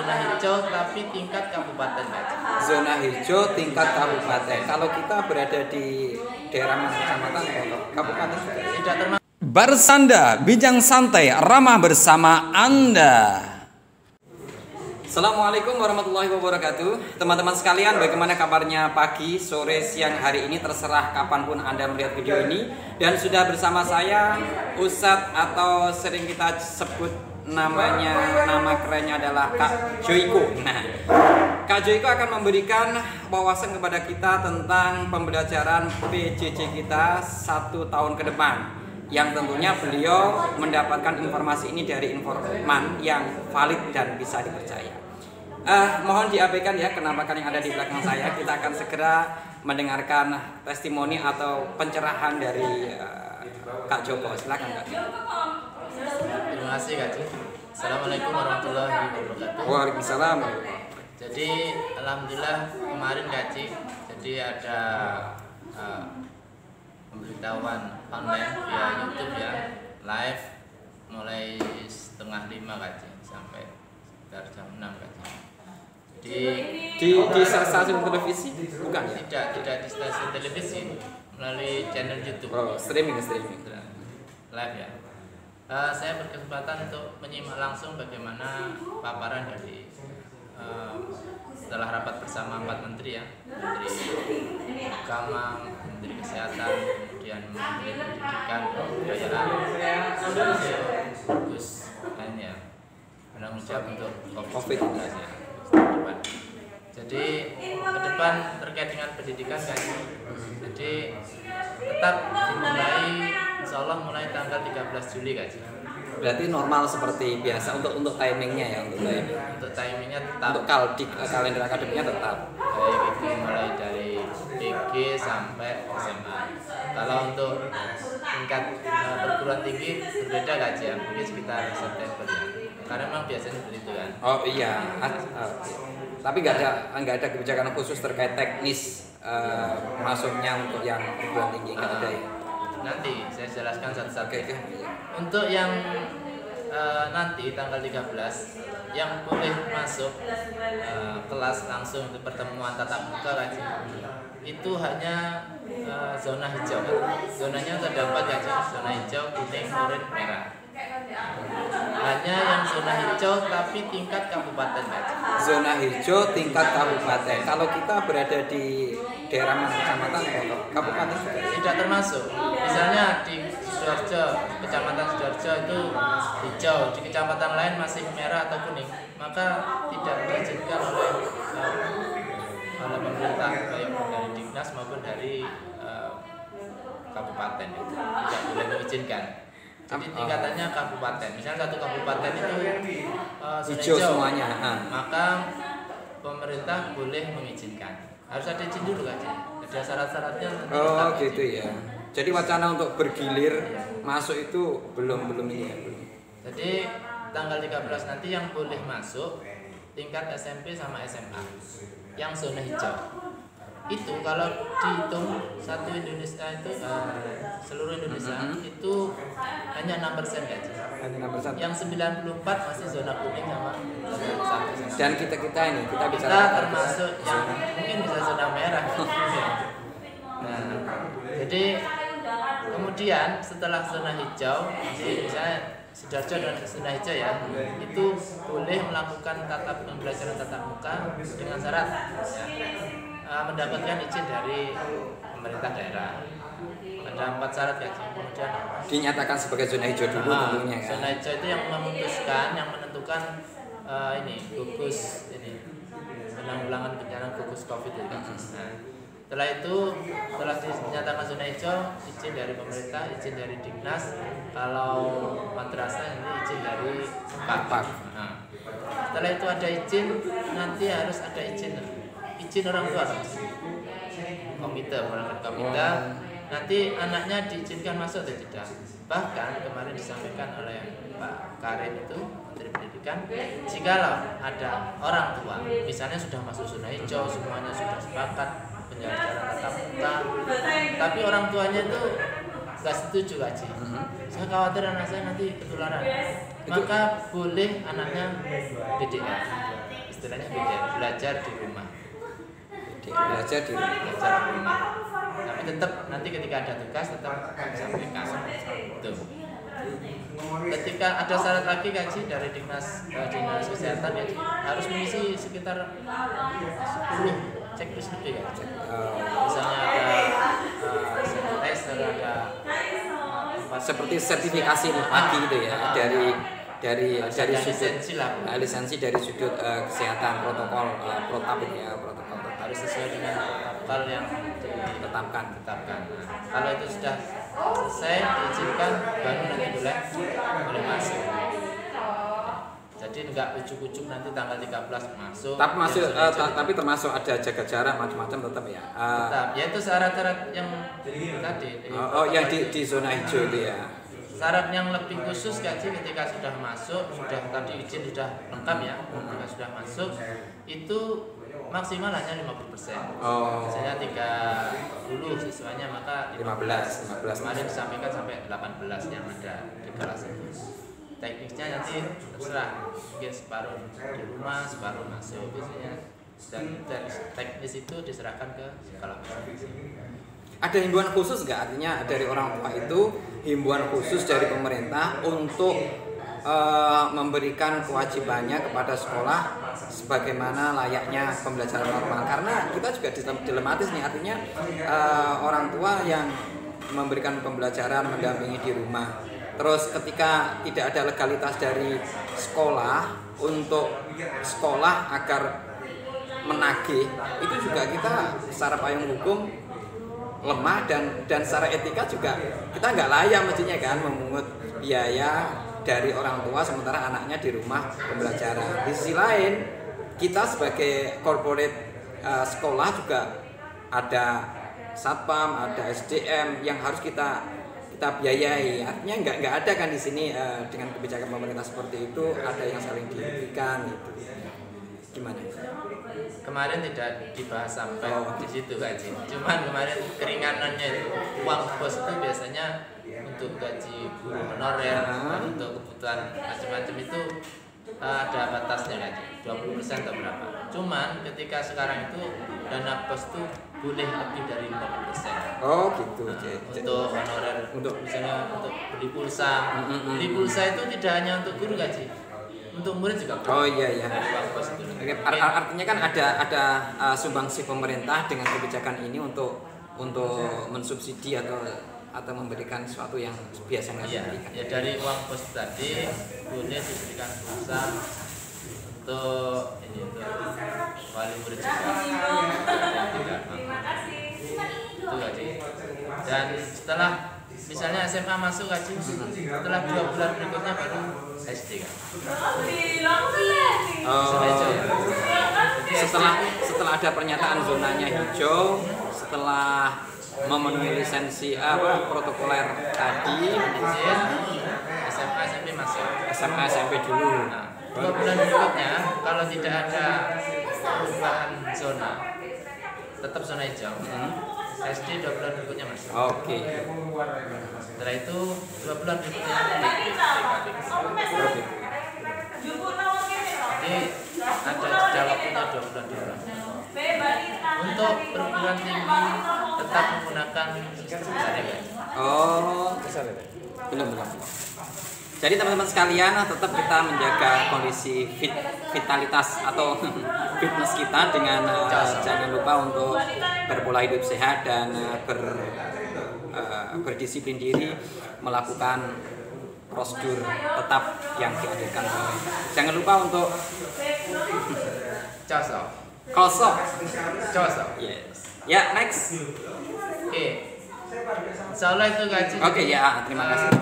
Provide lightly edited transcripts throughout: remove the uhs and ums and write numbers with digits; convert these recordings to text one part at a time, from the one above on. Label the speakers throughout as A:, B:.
A: zona hijau tapi tingkat kabupaten Kak.
B: Zona hijau tingkat kabupaten. Kalau kita berada di daerah mana, kecamatan atau kabupaten?
A: Tidak termasuk.
B: Bersanda, bincang santai, ramah bersama Anda. Assalamualaikum warahmatullahi wabarakatuh. Teman-teman sekalian, bagaimana kabarnya pagi, sore, siang, hari ini? Terserah kapanpun Anda melihat video ini. Dan sudah bersama saya Ustadz, atau sering kita sebut namanya, nama kerennya adalah Kak Joiko. Nah, Kak Joiko akan memberikan wawasan kepada kita tentang pembelajaran PJJ kita 1 tahun ke depan, yang tentunya beliau mendapatkan informasi ini dari informan yang valid dan bisa dipercaya. Mohon diabaikan ya kenampakan yang ada di belakang saya. Kita akan segera mendengarkan testimoni atau pencerahan dari Kak Joko. Silakan Kak.
A: Terima kasih Kak. Assalamualaikum warahmatullahi wabarakatuh.
B: Waalaikumsalam.
A: Jadi alhamdulillah kemarin Kak, jadi ada pemberitahuan online via YouTube ya, live mulai setengah 5 Kak, sampai sekitar jam 6 Kak.
B: Di stasiun televisi bukan ya?
A: Tidak di stasiun televisi, melalui channel YouTube.
B: Oh, streaming
A: live ya. Saya berkesempatan untuk menyimak langsung bagaimana paparan dari setelah rapat bersama 4 menteri ya, Menteri Agama, Menteri Kesehatan, kemudian Menteri Pendidikan, Kebudayaan, dan Gus lainnya penanggung jawab untuk COVID-19 ya. Jadi ke depan terkait dengan pendidikan kan, jadi tetap dimulai insya Allah mulai tanggal 13 Juli kan.
B: Berarti normal seperti biasa untuk timingnya ya,
A: untuk timingnya tetap,
B: untuk kalender akademiknya tetap
A: baik itu mulai dari PG sampai SMA. Kalau untuk tingkat perguruan tinggi berbeda gaji ya, mungkin sekitar September ya, karena memang biasanya seperti itu kan.
B: Oh iya, tapi nggak ada kebijakan khusus terkait teknis masuknya untuk yang perguruan tinggi, nggak ada ya?
A: Nanti saya jelaskan satu-satu.
B: Okay.
A: Untuk yang nanti tanggal 13 yang boleh masuk kelas langsung untuk pertemuan tatap muka lagi, itu hanya zona hijau. Zonanya terdapat ya, zona hijau, kuning, oranye, merah. Hanya yang zona hijau tapi tingkat kabupaten aja.
B: Zona hijau tingkat kabupaten. Kalau kita berada di daerah mana, kecamatan atau kabupaten?
A: Tidak termasuk. Misalnya di Sidoarjo, kecamatan Sidoarjo itu hijau, di kecamatan lain masih merah atau kuning, maka tidak diizinkan oleh pemerintah baik dari Dinas maupun dari kabupaten, tidak boleh mengizinkan. Jadi tingkatannya kabupaten. Misalnya satu kabupaten itu
B: hijau semuanya,
A: maka pemerintah boleh mengizinkan. Harus ada izin dulu kan? Ada syarat-syaratnya.
B: Oh gitu ya. Jadi wacana untuk bergilir masuk itu belum ini ya, belum.
A: Jadi tanggal 13 nanti yang boleh masuk tingkat SMP sama SMA yang zona hijau. Itu kalau dihitung satu Indonesia itu seluruh Indonesia itu hanya 6% gaji.
B: Hanya 6%.
A: Yang 94 masih zona kuning sama zona.
B: Dan kita ini kita bicara
A: termasuk yang mungkin bisa zona merah. Nah, jadi kemudian setelah zona hijau, misalnya Sidoarjo dan zona hijau ya, itu boleh melakukan pembelajaran tatap muka dengan syarat ya, mendapatkan izin dari pemerintah daerah. Ada 4 syarat ya, kemudian
B: dinyatakan sebagai zona hijau dulu tentunya kan.
A: Zona hijau itu yang memutuskan, yang menentukan gugus penanggulangan bencana gugus COVID ini. Nah, setelah itu, setelah dinyatakan zona hijau, izin dari pemerintah, izin dari Dinas, kalau madrasah ini izin dari Pak. Nah, setelah itu ada izin, nanti harus ada izin orang tua, komite, nanti anaknya diizinkan masuk atau tidak. Bahkan kemarin disampaikan oleh Pak Karim itu, Menteri Pendidikan, jikalau ada orang tua, misalnya sudah masuk zona hijau, semuanya sudah sepakat pembelajaran tatap muka, tapi orang tuanya itu nggak setuju gaji. Saya khawatir anak saya nanti ketularan, maka boleh anaknya DDR. istilahnya BDR, belajar di rumah.
B: Belajar di
A: rumah. Tapi tetap nanti ketika ada tugas tetap sampaikan. Tuh. Ketika ada syarat lagi kaji dari dinas kesehatan ya harus mengisi sekitar 10 checklist lebih kan. Misalnya ada tes, ada
B: seperti sertifikasi pagi itu ya dari sudut lisensi dari sudut kesehatan protokol protap itu ya protokol
A: harus sesuai dengan protokol yang ditetapkan. Nah, kalau itu sudah selesai diizinkan baru nanti boleh masuk. Jadi enggak ujuk-ujuk nanti tanggal 13 masuk.
B: Tapi termasuk ada jaga jarak macam-macam tetap ya.
A: Tetap. Ya itu syarat-syarat yang tadi.
B: Yang di zona hijau itu ya.
A: Syarat yang lebih khusus kaji ketika sudah masuk, sudah tadi izin sudah lengkap ya, ketika sudah masuk itu maksimal hanya 50%. Misalnya 30 siswanya maka 15. Kemarin disampaikan sampai 18 yang ada di kelas itu. Teknisnya nanti terserah, mungkin separuh di rumah, separuh masuk biasanya. Dan teknis itu diserahkan ke sekolah masing-masing.
B: Ada himbauan khusus nggak? Artinya dari orang tua itu himbauan khusus dari pemerintah untuk memberikan kewajibannya kepada sekolah sebagaimana layaknya pembelajaran normal. Karena kita juga dilematis nih, artinya orang tua yang memberikan pembelajaran mendampingi di rumah. Terus ketika tidak ada legalitas dari sekolah untuk sekolah agar menagih, itu juga kita secara payung hukum lemah dan secara etika juga kita nggak layak mestinya kan memungut biaya dari orang tua sementara anaknya di rumah pembelajaran. Di sisi lain kita sebagai corporate sekolah juga ada satpam, ada SDM yang harus kita biayai. Artinya nggak ada kan di sini dengan kebijakan pemerintah seperti itu ada yang saling dirugikan gitu. Gimana?
A: Kemarin tidak dibahas sampai di situ gaji. Cuman kemarin keringanannya itu uang bos itu biasanya untuk gaji guru honorer dan untuk kebutuhan macam-macam itu ada batasnya gaji 20% atau berapa. Cuman ketika sekarang itu dana bos itu boleh lebih dari 50%.
B: Oh gitu.
A: Untuk honorer, untuk misalnya untuk beli pulsa. Beli pulsa itu tidak hanya untuk guru gaji. Untuk murid juga.
B: Oh iya. Artinya kan ada sumbangsi pemerintah dengan kebijakan ini untuk mensubsidi atau memberikan sesuatu yang biasanya diberikan.
A: Ya dari uang pos tadi boleh diberikan pulsa untuk wali murid juga. Itu gaji. Dan setelah misalnya SMA masuk gaji, setelah 2 bulan berikutnya baru SD kan.
B: Setelah ada pernyataan zonanya hijau, setelah memenuhi lisensi protokoler tadi,
A: SMA SMP masuk.
B: SMA SMP dulu.
A: Nah, 2 bulan berikutnya kalau tidak ada perubahan zona, tetap zona hijau. SD 2 bulan berikutnya masuk.
B: Oke.
A: Setelah itu 2 bulan berikutnya jadi ada jeda waktunya 2 bulan diulang. Untuk perguruan tinggi tetap menggunakan sistem daring.
B: Benar. Jadi teman-teman sekalian tetap kita menjaga kondisi vitalitas atau fitness kita dengan jangan lupa untuk berpola hidup sehat dan berdisiplin diri melakukan prosedur tetap yang dianjurkan pemerintah. Jangan lupa untuk kosong. Yes. Ya, next.
A: Oke. Insyaallah itu gaji.
B: Oke, ya, terima kasih.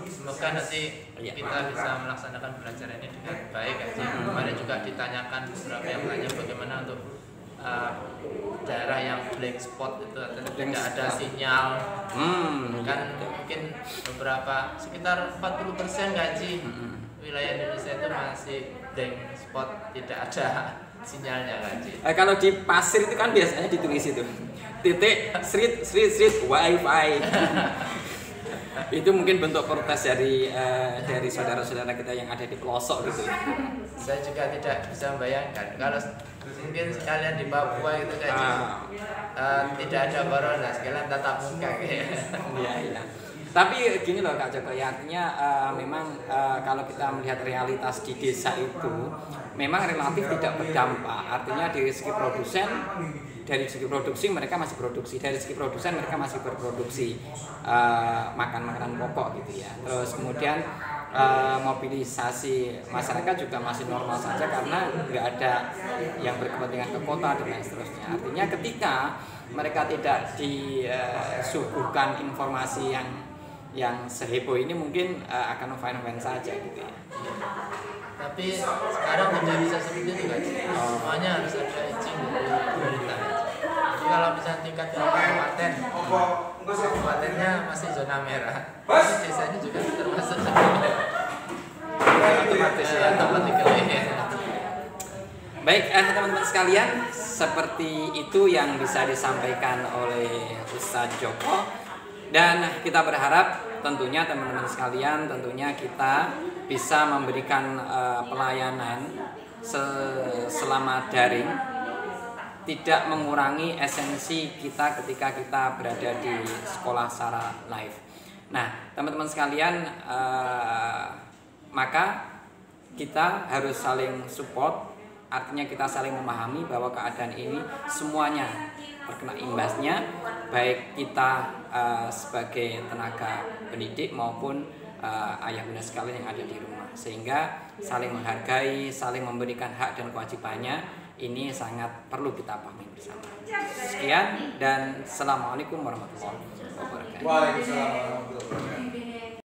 A: Semoga nanti kita bisa melaksanakan pelajaran ini dengan baik gaji. Kemarin juga ditanyakan beberapa yang tanya bagaimana untuk daerah yang black spot itu atau tidak ada sinyal. Kan mungkin beberapa sekitar 40% gaji wilayah Indonesia itu masih blank spot, tidak ada sinyalnya gaji.
B: Kalau di pasir itu kan biasanya ditulis itu titik street wifi. Itu mungkin bentuk protes dari saudara-saudara kita yang ada di pelosok gitu ya.
A: Saya juga tidak bisa membayangkan kalau mungkin sekalian di Papua itu kayak tidak ada corona, sekalian tatap muka kayak.
B: Iya, iya. Tapi gini loh Kak Joko, ya artinya memang kalau kita melihat realitas di desa itu memang relatif tidak berdampak. Artinya dari segi produsen, dari segi produksi mereka masih produksi, dari segi produsen mereka masih berproduksi makanan pokok gitu ya. Terus kemudian mobilisasi masyarakat juga masih normal saja karena nggak ada yang berkepentingan ke kota dan seterusnya. Artinya ketika mereka tidak disuguhkan informasi yang seheboh ini mungkin akan fine-fine saja gitu ya.
A: Tapi sekarang tidak bisa seperti itu kan. Semuanya harus ada izin dari pemerintah. Jadi kalau misalnya tingkat kabupaten, kabupatennya masih zona merah, tapi desanya juga termasuk zona merah. Otomatis ya, otomatis.
B: Baik, teman-teman sekalian, seperti itu yang bisa disampaikan oleh Ustadz Joko. Dan kita berharap tentunya teman-teman sekalian, tentunya kita bisa memberikan pelayanan selama daring, tidak mengurangi esensi kita ketika kita berada di sekolah secara live. Nah, teman-teman sekalian, maka kita harus saling support, artinya kita saling memahami bahwa keadaan ini semuanya terkena imbasnya, baik kita sebagai tenaga pendidik maupun ayah bunda sekalian yang ada di rumah, sehingga saling menghargai, saling memberikan hak dan kewajibannya ini sangat perlu kita pahami bersama. Sekian dan assalamualaikum warahmatullahi wabarakatuh.
C: Waalaikumsalam warahmatullahi wabarakatuh.